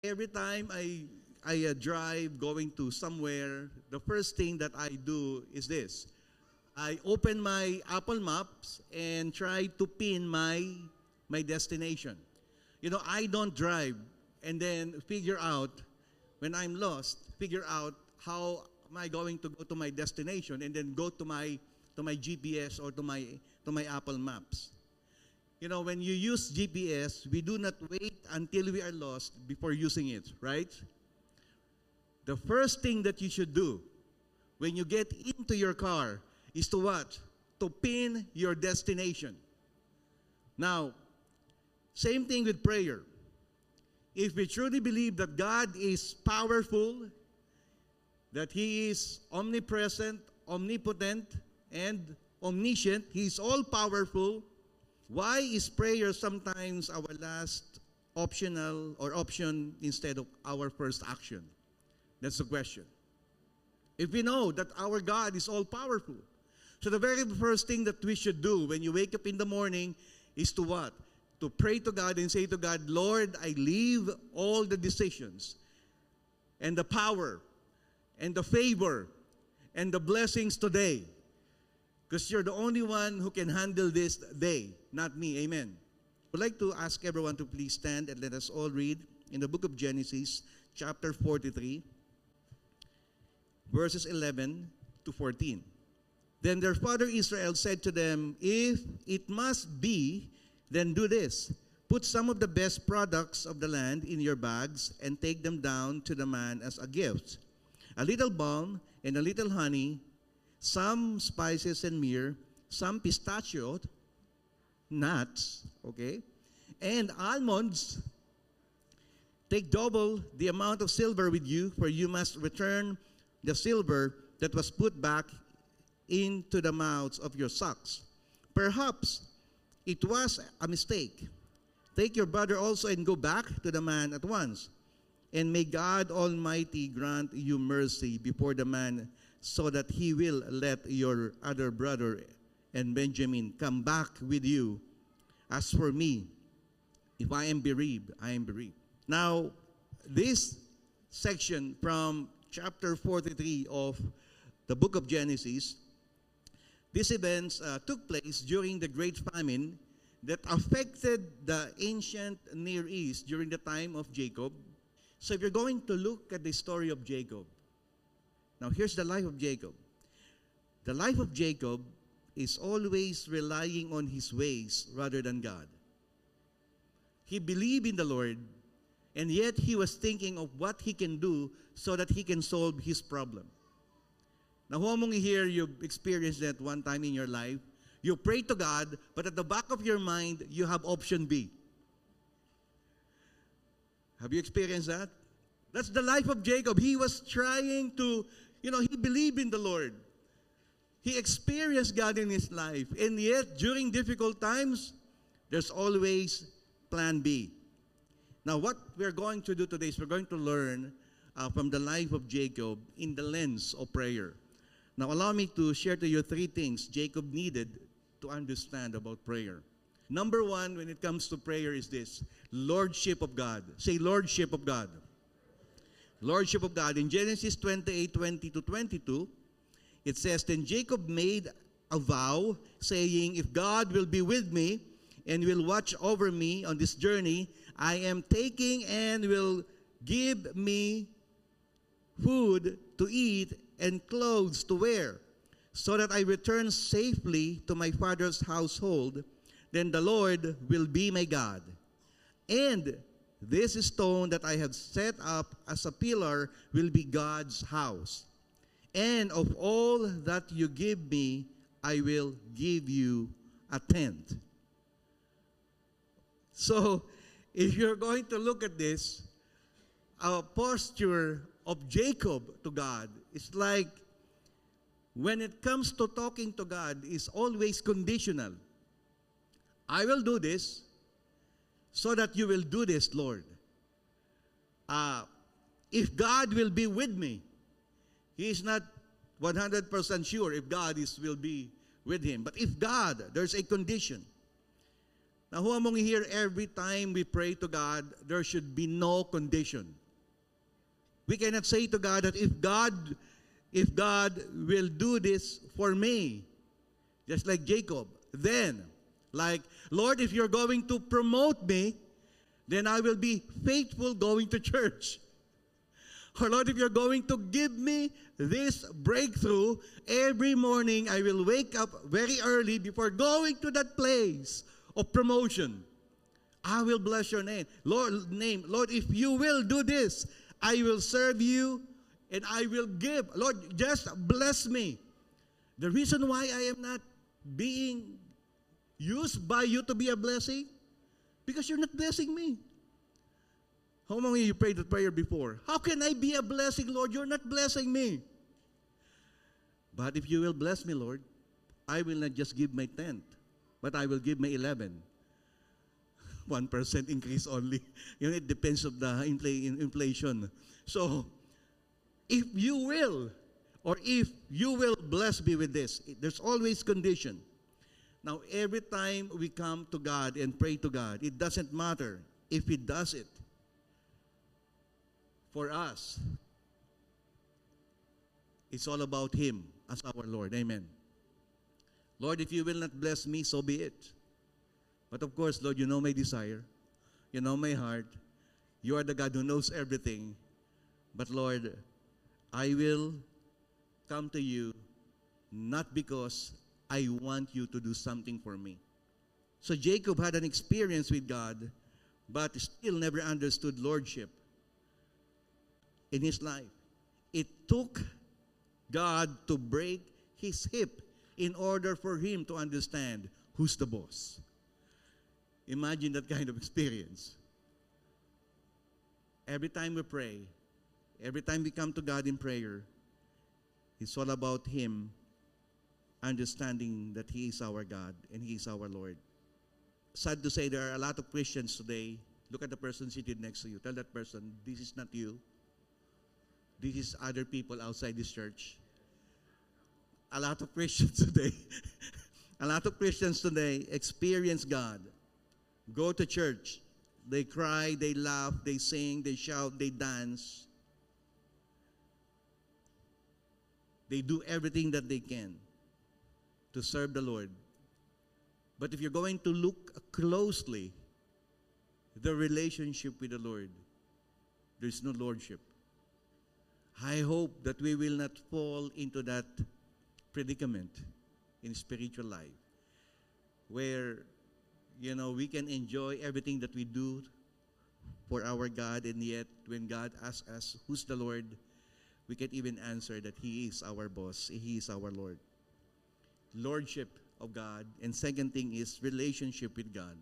Every time I drive going to somewhere, the first thing that I do is this. I open my Apple Maps and try to pin my destination. You know, I don't drive and then figure out when I'm lost, figure out how am I going to go to my destination and then go to my GPS or to my Apple Maps. You know, when you use GPS, we do not wait until we are lost before using it, right? The first thing that you should do when you get into your car is to what? To pin your destination. Now, same thing with prayer. If we truly believe that God is powerful, that He is omnipresent, omnipotent, and omniscient, He is all-powerful, why is prayer sometimes our last optional or option instead of our first action? That's the question. If we know that our God is all-powerful, so the very first thing that we should do when you wake up in the morning is to what? To pray to God and say to God, Lord, I leave all the decisions and the power and the favor and the blessings today. Because you're the only one who can handle this day, not me. Amen. I'd like to ask everyone to please stand and let us all read in the book of Genesis, chapter 43, verses 11 to 14. Then their father Israel said to them, if it must be, then do this. Put some of the best products of the land in your bags and take them down to the man as a gift. A little balm and a little honey, some spices and myrrh, some pistachio nuts, okay, and almonds. Take double the amount of silver with you, for you must return the silver that was put back into the mouths of your sacks. Perhaps it was a mistake. Take your brother also and go back to the man at once. And may God Almighty grant you mercy before the man, so that he will let your other brother and Benjamin come back with you. As for me, if I am bereaved, I am bereaved. Now, this section from chapter 43 of the book of Genesis, these events took place during the great famine that affected the ancient Near East during the time of Jacob. So if you're going to look at the story of Jacob, now here's the life of Jacob. The life of Jacob is always relying on his ways rather than God. He believed in the Lord, and yet he was thinking of what he can do so that he can solve his problem. Now, who among you here, you've experienced that one time in your life? You pray to God, but at the back of your mind, you have option B. Have you experienced that? That's the life of Jacob. He was trying to, he believed in the Lord. He experienced God in his life. And yet, during difficult times, there's always plan B. Now, what we're going to do today is we're going to learn from the life of Jacob in the lens of prayer. Now, allow me to share to you 3 things Jacob needed to understand about prayer. Number 1, when it comes to prayer, is this: Lordship of God. Say, Lordship of God. Lordship of God. In Genesis 28:20-22, it says, Then Jacob made a vow, saying, If God will be with me and will watch over me on this journey I am taking, and will give me food to eat and clothes to wear, so that I return safely to my father's household, then the Lord will be my God. And this stone that I have set up as a pillar will be God's house. And of all that you give me, I will give you a tenth. So, if you're going to look at this, our posture of Jacob to God is like, when it comes to talking to God, is always conditional. I will do this so that you will do this, Lord. If God will be with me, he is not 100% sure if God will be with him. But if God, there's a condition. Now, who among you here, every time we pray to God, there should be no condition. We cannot say to God that if God will do this for me, just like Jacob, then, like, Lord, if you're going to promote me, then I will be faithful going to church. Or Lord, if you're going to give me this breakthrough, every morning I will wake up very early before going to that place of promotion. I will bless your name. Lord, if you will do this, I will serve you and I will give. Lord, just bless me. The reason why I am not being used by you to be a blessing, because you're not blessing me. How many of you prayed that prayer before? How can I be a blessing, Lord? You're not blessing me. But if you will bless me, Lord, I will not just give my 10th, but I will give my 11. 1% increase only. You know, it depends on the inflation. So, if you will, or if you will bless me with this, there's always condition. Now, every time we come to God and pray to God, it doesn't matter if He does it for us. It's all about Him as our Lord. Amen. Lord, if you will not bless me, so be it. But of course, Lord, you know my desire. You know my heart. You are the God who knows everything. But Lord, I will come to you not because I want you to do something for me. So Jacob had an experience with God, but still never understood lordship in his life. It took God to break his hip in order for him to understand who's the boss. Imagine that kind of experience. Every time we pray, every time we come to God in prayer, it's all about Him understanding that He is our God and He is our Lord. Sad to say, there are a lot of Christians today. Look at the person seated next to you. Tell that person, this is not you. This is other people outside this church. A lot of Christians today, a lot of Christians today experience God. Go to church. They cry, they laugh, they sing, they shout, they dance. They do everything that they can to serve the Lord. But if you're going to look closely, the relationship with the Lord, there's no lordship. I hope that we will not fall into that predicament in spiritual life where, you know, we can enjoy everything that we do for our God, and yet when God asks us, who's the Lord, we can even answer that He is our boss, He is our Lord. Lordship of God. And second thing is relationship with God.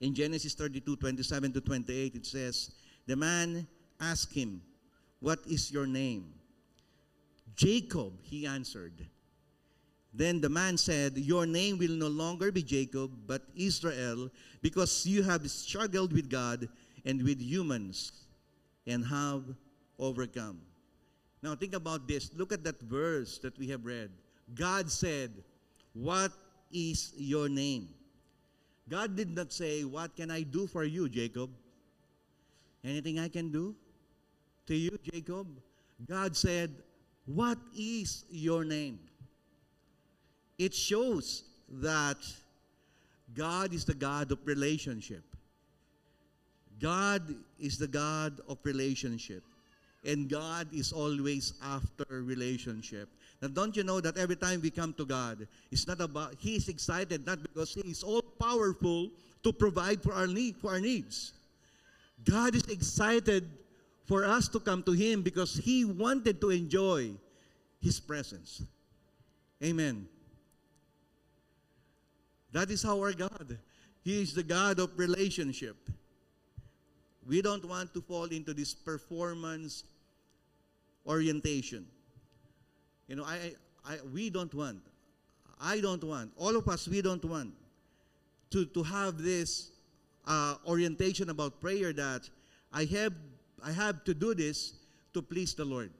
In Genesis 32, 27 to 28, it says, the man asked him, what is your name? Jacob, he answered. Then the man said, your name will no longer be Jacob, but Israel, because you have struggled with God and with humans and have overcome. Now think about this. Look at that verse that we have read. God said, what is your name? God did not say, what can I do for you, Jacob? Anything I can do to you, Jacob? God said, what is your name? It shows that God is the God of relationship. God is the God of relationship. And God is always after relationship. Now, don't you know that every time we come to God, it's not about, He is excited not because He is all-powerful to provide for our needs. God is excited for us to come to Him because He wanted to enjoy His presence. Amen. That is our God. He is the God of relationship. We don't want to fall into this performance orientation. You know, we don't want. I don't want. All of us, we don't want to have this orientation about prayer that I have to do this to please the Lord.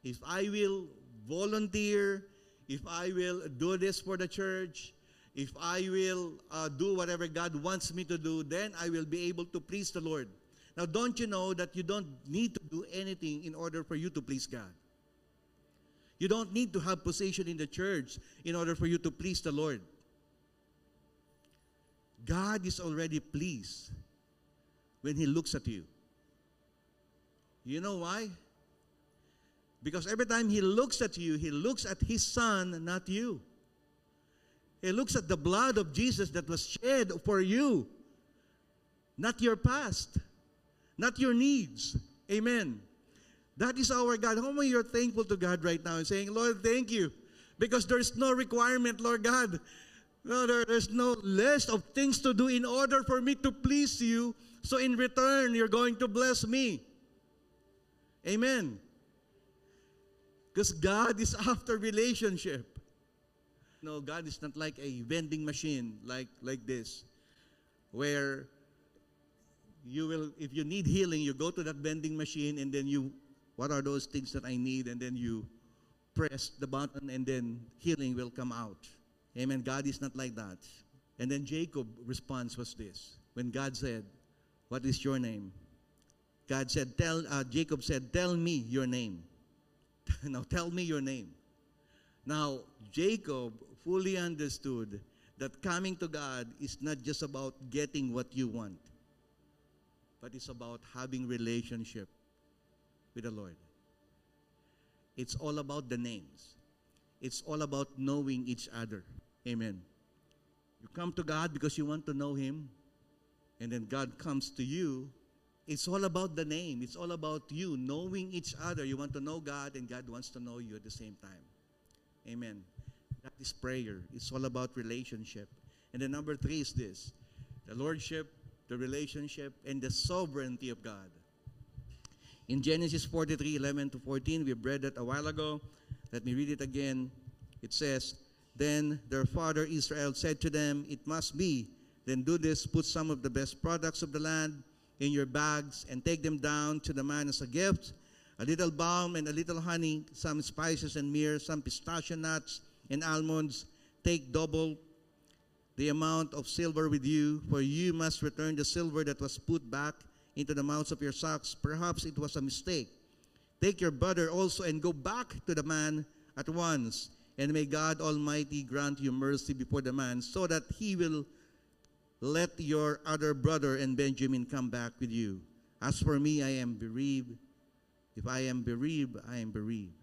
If I will volunteer, if I will do this for the church, If I will do whatever God wants me to do, then I will be able to please the Lord. Now, don't you know that you don't need to do anything in order for you to please God? You don't need to have position in the church in order for you to please the Lord. God is already pleased when He looks at you. You know why? Because every time He looks at you, He looks at His Son, not you. He looks at the blood of Jesus that was shed for you, not your past, not your needs. Amen. That is our God. How many are thankful to God right now and saying, Lord, thank you, because there's no requirement, Lord God. No, there's no list of things to do in order for me to please you, so in return, you're going to bless me. Amen. Because God is after relationship. No, God is not like a vending machine like this, where you will, if you need healing, you go to that vending machine and then you, what are those things that I need? And then you press the button and then healing will come out. Amen. God is not like that. And then Jacob's response was this. When God said, what is your name? God said, Jacob said, tell me your name. Now tell me your name. Now, Jacob fully understood that coming to God is not just about getting what you want, but it's about having relationship with the Lord. It's all about the names. It's all about knowing each other. Amen. You come to God because you want to know Him, and then God comes to you. It's all about the name. It's all about you knowing each other. You want to know God, and God wants to know you at the same time. Amen. That is prayer. It's all about relationship. And then number 3 is this: the lordship, the relationship, and the sovereignty of God. In Genesis 43:11-14, we read that a while ago. Let me read it again. It says, then their father Israel said to them, it must be. Then do this, put some of the best products of the land in your bags and take them down to the man as a gift, a little balm and a little honey, some spices and myrrh, some pistachio nuts and almonds. Take double the amount of silver with you, for you must return the silver that was put back into the mouths of your sacks. Perhaps it was a mistake. Take your brother also and go back to the man at once, and may God Almighty grant you mercy before the man, so that he will let your other brother and Benjamin come back with you. As for me, I am bereaved. If I am bereaved, I am bereaved.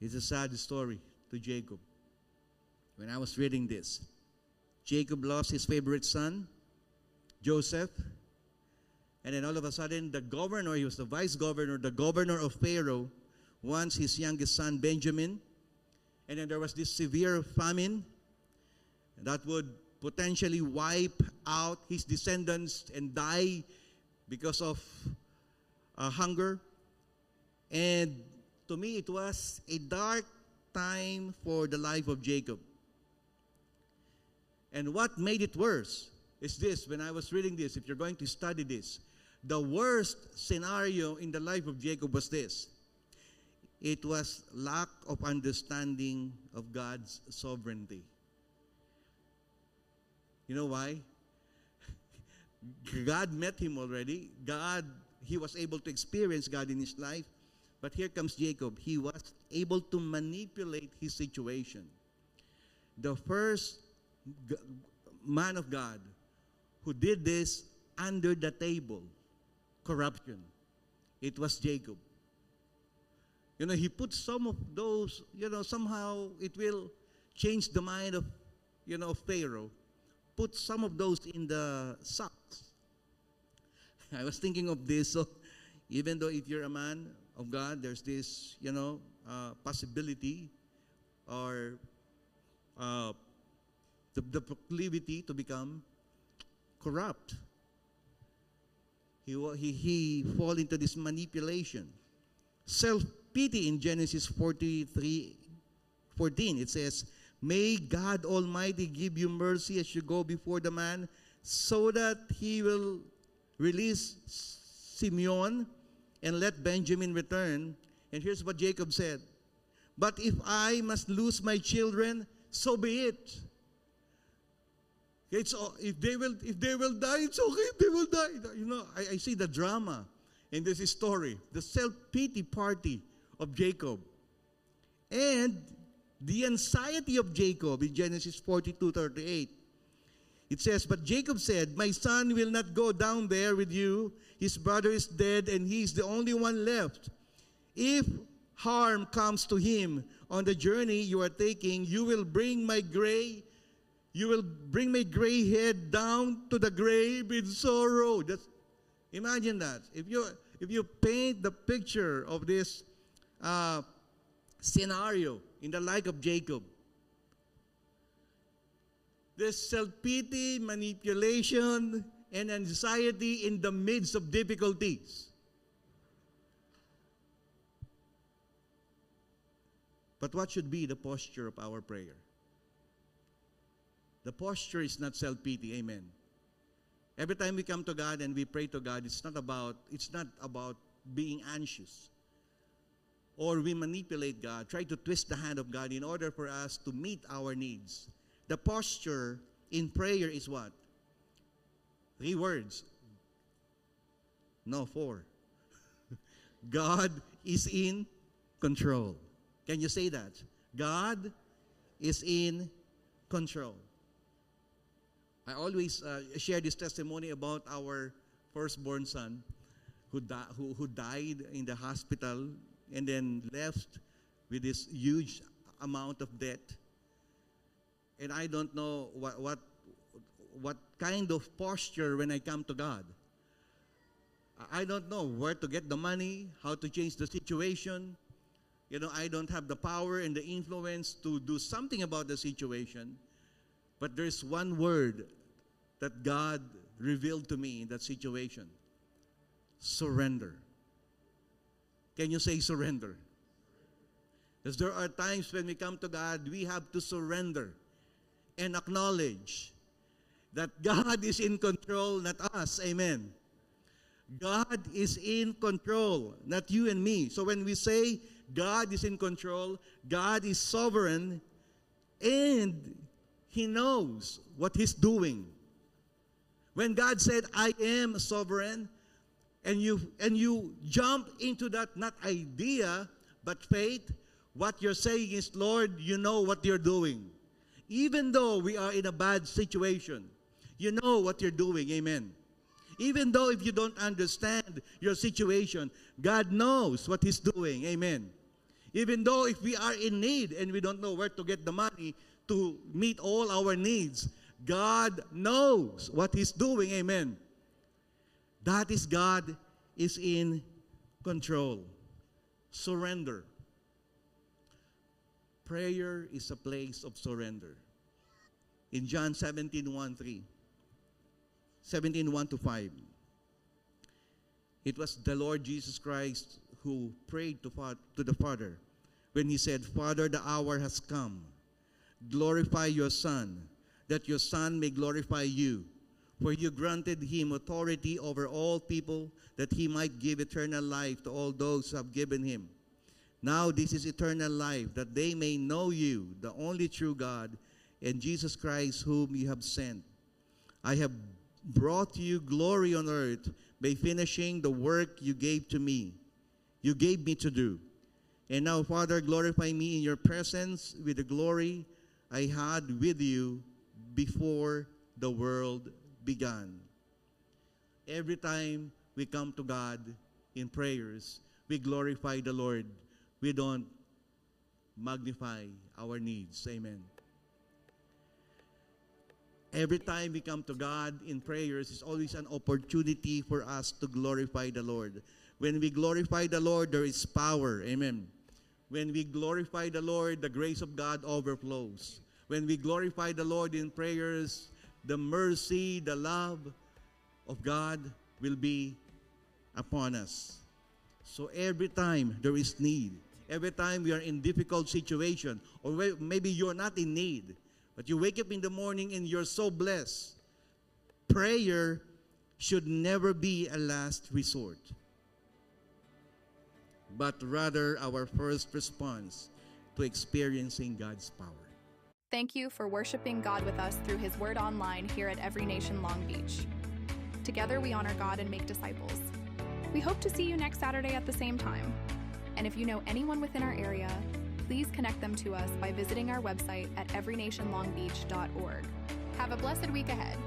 It's a sad story to Jacob. When I was reading this, Jacob lost his favorite son, Joseph. And then all of a sudden, the governor, he was the vice governor, the governor of Pharaoh, wants his youngest son, Benjamin. And then there was this severe famine that would potentially wipe out his descendants and die because of hunger. And to me, it was a dark time for the life of Jacob. And what made it worse is this: when I was reading this, if you're going to study this, the worst scenario in the life of Jacob was this. It was lack of understanding of God's sovereignty. You know why? God met him already. He was able to experience God in his life. But here comes Jacob. He was able to manipulate his situation. The first man of God who did this under the table, corruption, it was Jacob. You know, he put some of those, somehow it will change the mind of, Pharaoh. Put some of those in the sacks. I was thinking of this, so even though if you're a man of God, there's this, possibility or the proclivity to become corrupt. He fall into this manipulation. Self-pity in Genesis 43:14, it says, may God Almighty give you mercy as you go before the man, so that he will release Simeon and let Benjamin return. And here's what Jacob said: but if I must lose my children, so be it. If they will die, it's okay. If they will die, you know. I see the drama in this story, the self-pity party of Jacob, and the anxiety of Jacob in Genesis 42:38. It says, "But Jacob said, 'My son will not go down there with you. His brother is dead, and he is the only one left. If harm comes to him on the journey you are taking, you will bring my gray head down to the grave in sorrow.'" Imagine that. If you paint the picture of this scenario in the life of Jacob, there's self-pity, manipulation, and anxiety in the midst of difficulties. But what should be the posture of our prayer? The posture is not self-pity, amen. Every time we come to God and we pray to God, it's not about being anxious. Or we manipulate God, try to twist the hand of God in order for us to meet our needs. The posture in prayer is what? 3 words. No, 4. God is in control. Can you say that? God is in control. I always share this testimony about our firstborn son who died in the hospital and then left with this huge amount of debt. And I don't know what kind of posture when I come to God. I don't know where to get the money, how to change the situation. You know, I don't have the power and the influence to do something about the situation. But there's one word that God revealed to me in that situation. Surrender. Can you say surrender? Because there are times when we come to God, we have to surrender and acknowledge that God is in control, not us. Amen. God is in control, not you and me. So when we say God is in control, God is sovereign, and He knows what He's doing. When God said, "I am sovereign," and you jump into that, not idea, but faith, what you're saying is, "Lord, you know what you're doing." Even though we are in a bad situation, you know what you're doing. Amen. Even though if you don't understand your situation, God knows what He's doing. Amen. Even though if we are in need and we don't know where to get the money to meet all our needs, God knows what He's doing. Amen. That is, God is in control. Surrender. Prayer is a place of surrender. In John 17:1-3, 17:1-5, it was the Lord Jesus Christ who prayed to the Father when He said, "Father, the hour has come. Glorify your Son, that your Son may glorify you. For you granted Him authority over all people, that He might give eternal life to all those who have given Him. Now this is eternal life, that they may know you, the only true God, and Jesus Christ whom you have sent. I have brought you glory on earth by finishing the work you gave me to do. And now, Father, glorify me in your presence with the glory I had with you before the world began." Every time we come to God in prayers, we glorify the Lord. We don't magnify our needs. Amen. Every time we come to God in prayers, it's always an opportunity for us to glorify the Lord. When we glorify the Lord, there is power. Amen. When we glorify the Lord, the grace of God overflows. When we glorify the Lord in prayers, the mercy, the love of God will be upon us. So every time there is need, every time we are in difficult situation, or maybe you're not in need, but you wake up in the morning and you're so blessed, prayer should never be a last resort, but rather our first response to experiencing God's power. Thank you for worshiping God with us through His Word online here at Every Nation Long Beach. Together we honor God and make disciples. We hope to see you next Saturday at the same time. And if you know anyone within our area, please connect them to us by visiting our website at everynationlongbeach.org. Have a blessed week ahead.